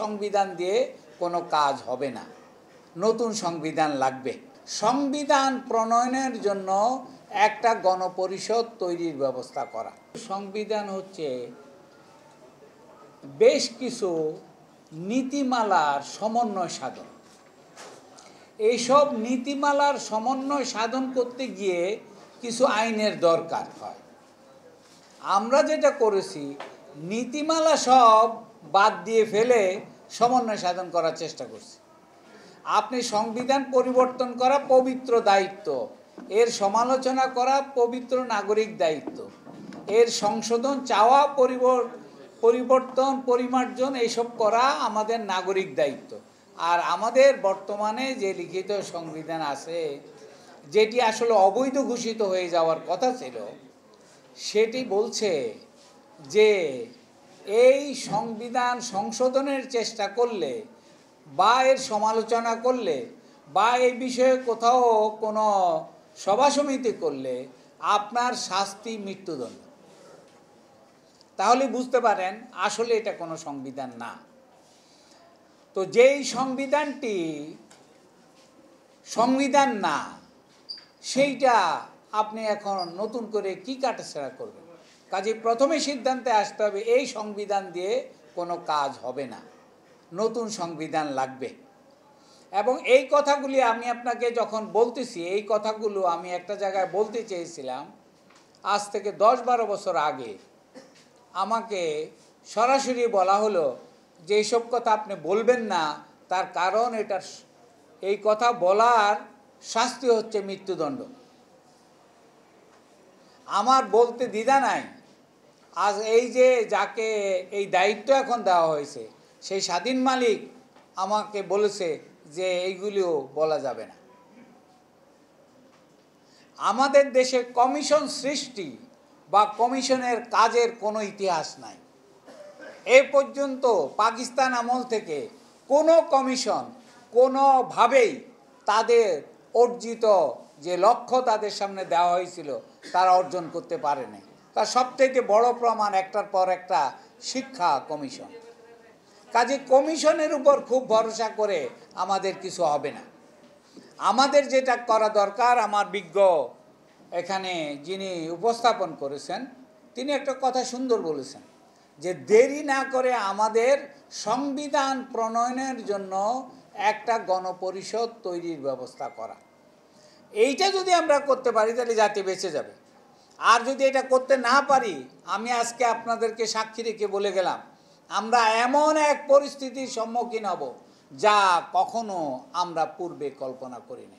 সংবিধান দিয়ে কোনো কাজ হবে না, নতুন সংবিধান লাগবে। সংবিধান প্রণয়নের জন্য একটা গণপরিষদ তৈরির ব্যবস্থা করা। সংবিধান হচ্ছে বেশ কিছু নীতিমালার সমন্বয় সাধন। এইসব নীতিমালার সমন্বয় সাধন করতে গিয়ে কিছু আইনের দরকার হয়। আমরা যেটা করেছি, নীতিমালা সব বাদ দিয়ে ফেলে সমন্বয় সাধন করার চেষ্টা করছি। আপনি সংবিধান পরিবর্তন করা পবিত্র দায়িত্ব, এর সমালোচনা করা পবিত্র নাগরিক দায়িত্ব, এর সংশোধন চাওয়া, পরিবর্তন, পরিমার্জন এইসব করা আমাদের নাগরিক দায়িত্ব। আর আমাদের বর্তমানে যে লিখিত সংবিধান আছে, যেটি আসলে অবৈধ ঘোষিত হয়ে যাওয়ার কথা ছিল, সেটি বলছে যে এই সংবিধান সংশোধনের চেষ্টা করলে বা এর সমালোচনা করলে বা এই বিষয়ে কোথাও কোনো সভা সমিতি করলে আপনার শাস্তি মৃত্যুদণ্ড। তাহলে বুঝতে পারেন আসলে এটা কোনো সংবিধান না। তো যেই সংবিধানটি সংবিধান না, সেইটা আপনি এখন নতুন করে কি কাটাছেড়া করবেন? কাজে প্রথমে সিদ্ধান্তে আসতে হবে এই সংবিধান দিয়ে কোনো কাজ হবে না, নতুন সংবিধান লাগবে। এবং এই কথাগুলি আমি আপনাকে যখন বলতেছি, এই কথাগুলো আমি একটা জায়গায় বলতে চেয়েছিলাম আজ থেকে 10-12 বছর আগে। আমাকে সরাসরি বলা হলো যে এইসব কথা আপনি বলবেন না, তার কারণ এটার এই কথা বলার শাস্তি হচ্ছে মৃত্যুদণ্ড। আমার বলতে দ্বিধা নাই। আজ এই যে যাকে এই দায়িত্ব এখন দেওয়া হয়েছে, সেই স্বাধীন মালিক আমাকে বলেছে যে এইগুলিও বলা যাবে না। আমাদের দেশে কমিশন সৃষ্টি বা কমিশনের কাজের কোনো ইতিহাস নাই। এ পর্যন্ত পাকিস্তান আমল থেকে কোনো কমিশন কোনোভাবেই তাদের অর্জিত যে লক্ষ্য তাদের সামনে দেওয়া হয়েছিল তারা অর্জন করতে পারেনি। তার সবথেকে বড় প্রমাণ একটার পর একটা শিক্ষা কমিশন। কাজে কমিশনের উপর খুব ভরসা করে আমাদের কিছু হবে না। আমাদের যেটা করা দরকার, আমার বিজ্ঞ এখানে যিনি উপস্থাপন করেছেন তিনি একটা কথা সুন্দর বলেছেন যে দেরি না করে আমাদের সংবিধান প্রণয়নের জন্য একটা গণপরিষদ তৈরির ব্যবস্থা করা। এইটা যদি আমরা করতে পারি তাহলে জাতি বেঁচে যাবে। আর যদি এটা করতে না পারি, আমি আজকে আপনাদেরকে সাক্ষী রেখে বলে গেলাম, আমরা এমন এক পরিস্থিতির সম্মুখীন হব যা কখনো আমরা পূর্বে কল্পনা করিনি।